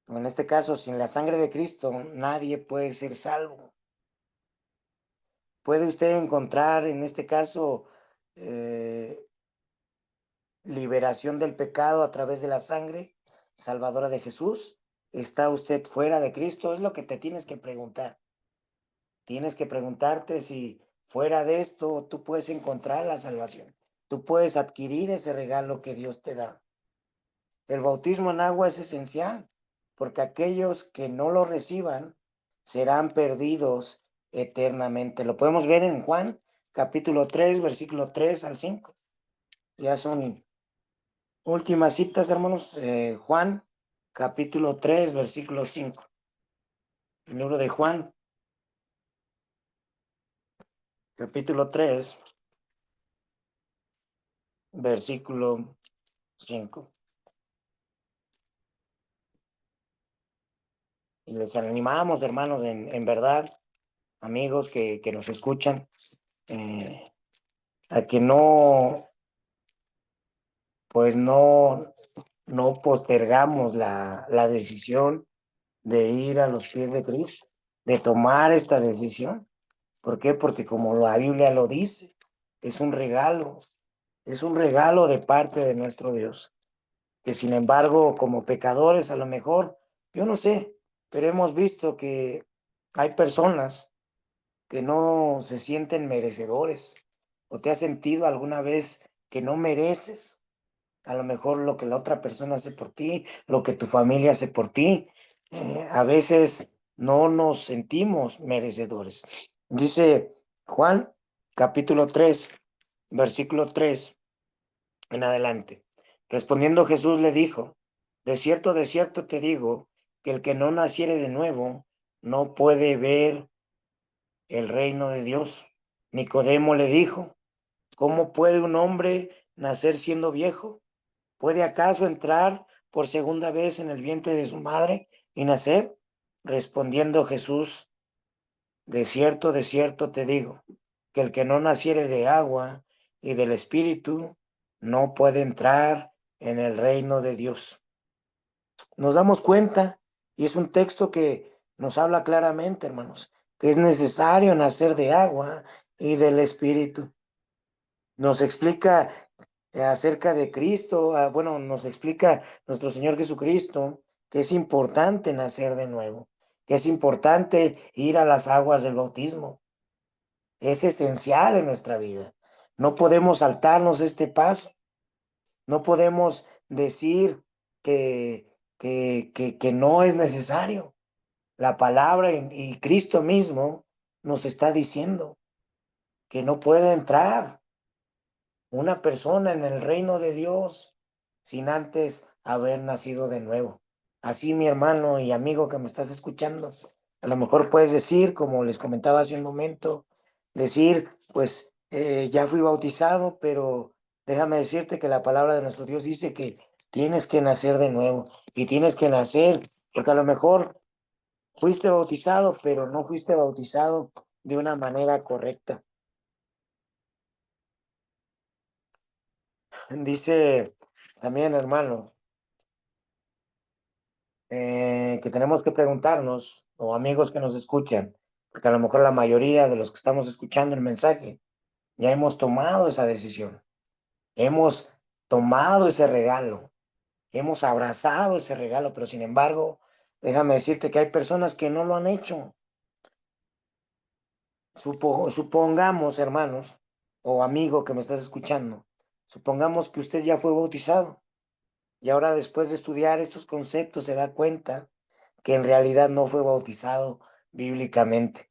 o en este caso, sin la sangre de Cristo, nadie puede ser salvo. ¿Puede usted encontrar, en este caso, liberación del pecado a través de la sangre salvadora de Jesús? ¿Está usted fuera de Cristo? Es lo que te tienes que preguntar. Tienes que preguntarte si fuera de esto tú puedes encontrar la salvación. Tú puedes adquirir ese regalo que Dios te da. El bautismo en agua es esencial, porque aquellos que no lo reciban serán perdidos eternamente. Lo podemos ver en Juan capítulo 3, versículo 3 al 5. Ya son últimas citas, hermanos. Juan capítulo 3, versículo 5. El libro de Juan capítulo 3, versículo 5. Y les animamos, hermanos, en verdad, amigos que nos escuchan, a que pues no postergamos la decisión de ir a los pies de Cristo, de tomar esta decisión. ¿Por qué? Porque como la Biblia lo dice, es es un regalo de parte de nuestro Dios, que sin embargo, como pecadores, a lo mejor, yo no sé, pero hemos visto que hay personas que no se sienten merecedores. ¿O te has sentido alguna vez que no mereces a lo mejor lo que la otra persona hace por ti, lo que tu familia hace por ti? A veces no nos sentimos merecedores. Dice Juan capítulo 3, versículo 3 en adelante. Respondiendo Jesús le dijo, de cierto te digo, que el que no naciere de nuevo no puede ver el reino de Dios. Nicodemo le dijo, ¿cómo puede un hombre nacer siendo viejo? ¿Puede acaso entrar por segunda vez en el vientre de su madre y nacer? Respondiendo Jesús, de cierto te digo, que el que no naciere de agua y del Espíritu no puede entrar en el reino de Dios. Nos damos cuenta, y es un texto que nos habla claramente, hermanos, que es necesario nacer de agua y del Espíritu. Nos explica acerca de Cristo, bueno, nos explica nuestro Señor Jesucristo que es importante nacer de nuevo, que es importante ir a las aguas del bautismo. Es esencial en nuestra vida. No podemos saltarnos este paso. No podemos decir que no es necesario. La palabra y Cristo mismo nos está diciendo. que no puede entrar una persona en el reino de Dios sin antes haber nacido de nuevo. Así, mi hermano y amigo que me estás escuchando, a lo mejor puedes decir, como les comentaba hace un momento, decir, pues ya fui bautizado, pero déjame decirte que la palabra de nuestro Dios dice que tienes que nacer de nuevo y tienes que nacer, porque a lo mejor fuiste bautizado, pero no fuiste bautizado de una manera correcta. Dice también, hermano, que tenemos que preguntarnos, o amigos que nos escuchan, porque a lo mejor la mayoría de los que estamos escuchando el mensaje ya hemos tomado esa decisión, hemos tomado ese regalo, hemos abrazado ese regalo, pero sin embargo, déjame decirte que hay personas que no lo han hecho. Supongamos, hermanos, o amigo que me estás escuchando, supongamos que usted ya fue bautizado y ahora después de estudiar estos conceptos se da cuenta que en realidad no fue bautizado bíblicamente.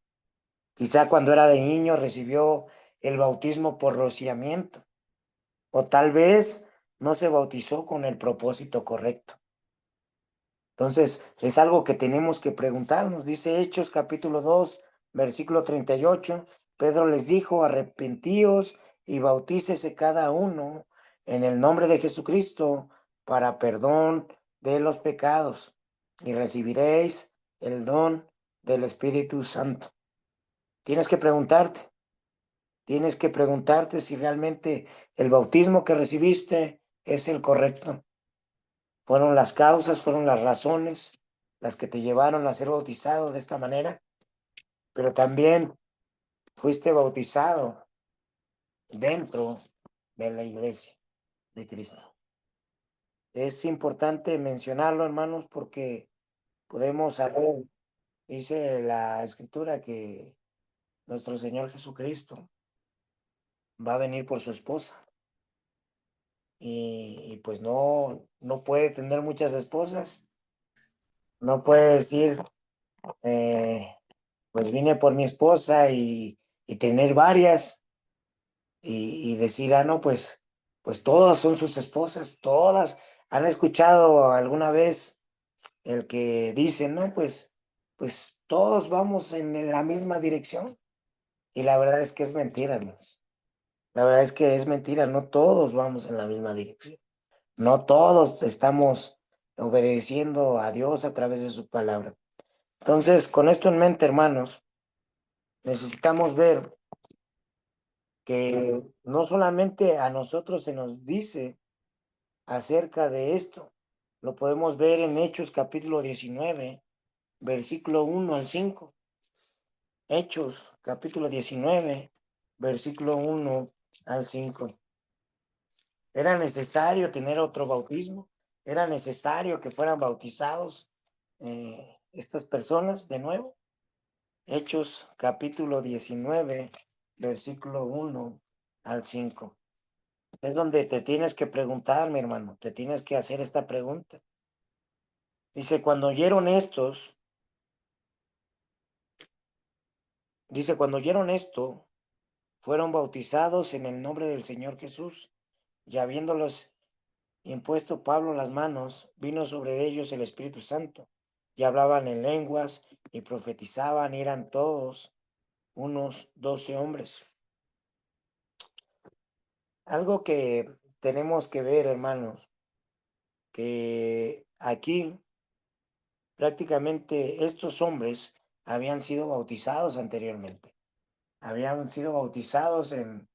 Quizá cuando era de niño recibió el bautismo por rociamiento, o tal vez no se bautizó con el propósito correcto. Entonces, es algo que tenemos que preguntarnos. Dice Hechos capítulo 2, versículo 38. Pedro les dijo, arrepentíos y bautícese cada uno en el nombre de Jesucristo para perdón de los pecados y recibiréis el don del Espíritu Santo. Tienes que preguntarte si realmente el bautismo que recibiste es el correcto. Fueron las causas, fueron las razones las que te llevaron a ser bautizado de esta manera, pero también fuiste bautizado dentro de la iglesia de Cristo. Es importante mencionarlo, hermanos, porque podemos saber, dice la escritura, que nuestro Señor Jesucristo va a venir por su esposa y pues no puede tener muchas esposas, no puede decir, eh, pues vine por mi esposa y tener varias y decir, ah, no, pues todas son sus esposas, todas. ¿Han escuchado alguna vez el que dice, no, pues todos vamos en la misma dirección? Y la verdad es que es mentira, hermanos. La verdad es que es mentira, no todos vamos en la misma dirección. No todos estamos obedeciendo a Dios a través de su palabra. Entonces, con esto en mente, hermanos, necesitamos ver que no solamente a nosotros se nos dice acerca de esto, lo podemos ver en Hechos capítulo 19, versículo 1 al 5. Hechos capítulo 19, versículo 1 al 5. Era necesario tener otro bautismo, era necesario que fueran bautizados estas personas de nuevo. Hechos capítulo 19, versículo 1 al 5. Es donde te tienes que preguntar, mi hermano, te tienes que hacer esta pregunta. Dice, cuando oyeron esto, fueron bautizados en el nombre del Señor Jesús, y habiéndolos impuesto Pablo las manos, vino sobre ellos el Espíritu Santo, y hablaban en lenguas y profetizaban, y eran todos unos 12 hombres. Algo que tenemos que ver, hermanos, que aquí prácticamente estos hombres habían sido bautizados anteriormente, habían sido bautizados en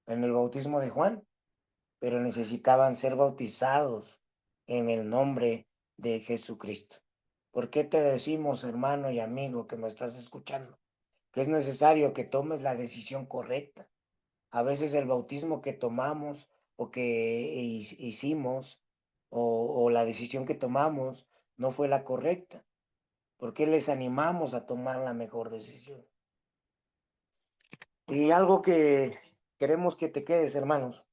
el bautismo de Juan, pero necesitaban ser bautizados en el nombre de Jesucristo. ¿Por qué te decimos, hermano y amigo que me estás escuchando, que es necesario que tomes la decisión correcta? A veces el bautismo que tomamos o que hicimos o la decisión que tomamos no fue la correcta. ¿Por qué les animamos a tomar la mejor decisión? Y algo que queremos que te quedes, hermanos.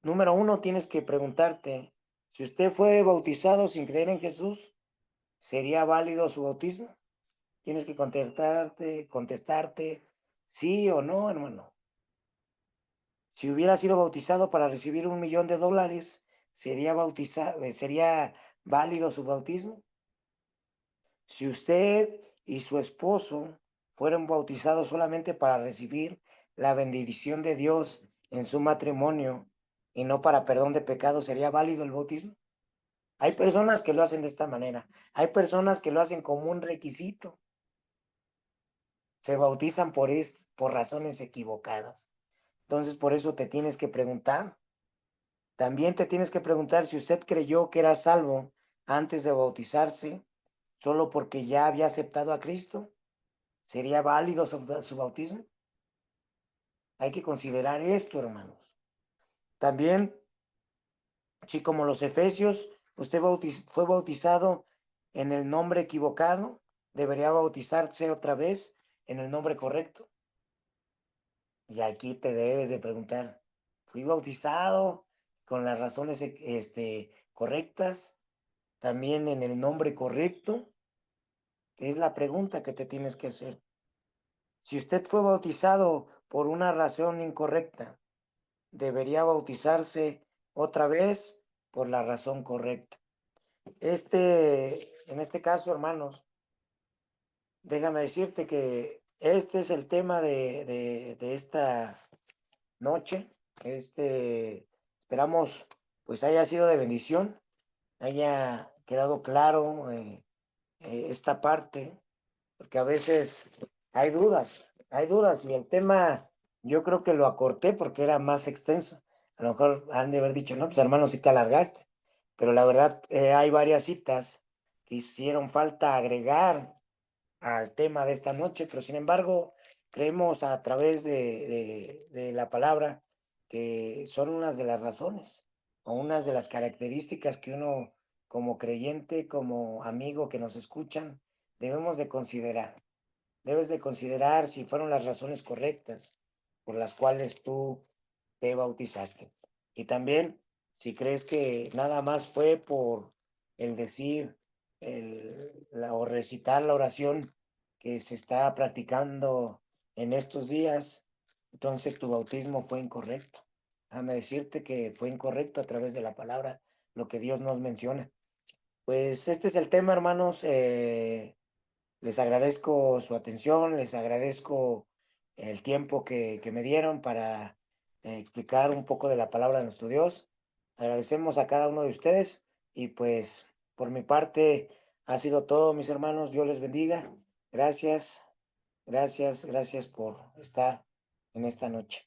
Número uno, tienes que preguntarte, si usted fue bautizado sin creer en Jesús, ¿sería válido su bautismo? Tienes que contestarte sí o no, hermano. Si hubiera sido bautizado para recibir $1,000,000, ¿sería válido su bautismo? Si usted y su esposo fueron bautizados solamente para recibir la bendición de Dios en su matrimonio y no para perdón de pecados, ¿sería válido el bautismo? Hay personas que lo hacen de esta manera. Hay personas que lo hacen como un requisito. Se bautizan por razones equivocadas. Entonces, por eso te tienes que preguntar. También te tienes que preguntar si usted creyó que era salvo antes de bautizarse, solo porque ya había aceptado a Cristo. ¿Sería válido su bautismo? Hay que considerar esto, hermanos. También, si como los efesios, usted fue bautizado en el nombre equivocado, debería bautizarse otra vez en el nombre correcto. Y aquí te debes de preguntar, ¿fui bautizado con las razones correctas? ¿También en el nombre correcto? Es la pregunta que te tienes que hacer. Si usted fue bautizado por una razón incorrecta, debería bautizarse otra vez por la razón correcta. En este caso, hermanos, déjame decirte que este es el tema de esta noche. Esperamos pues haya sido de bendición, haya quedado claro esta parte, porque a veces hay dudas y el tema yo creo que lo acorté porque era más extenso. A lo mejor han de haber dicho, no, pues hermano, sí te alargaste, pero la verdad hay varias citas que hicieron falta agregar al tema de esta noche, pero sin embargo, creemos a través de la palabra que son unas de las razones o unas de las características que uno como creyente, como amigo que nos escuchan, debemos de considerar. Debes de considerar si fueron las razones correctas por las cuales tú te bautizaste. Y también si crees que nada más fue por el decir o recitar la oración que se está practicando en estos días, entonces tu bautismo fue incorrecto. Déjame decirte que fue incorrecto a través de la palabra, lo que Dios nos menciona. Pues este es el tema, hermanos. Les agradezco su atención, les agradezco el tiempo que me dieron para explicar un poco de la palabra de nuestro Dios. Agradecemos a cada uno de ustedes y pues por mi parte ha sido todo, mis hermanos. Dios les bendiga. Gracias, gracias, gracias por estar en esta noche.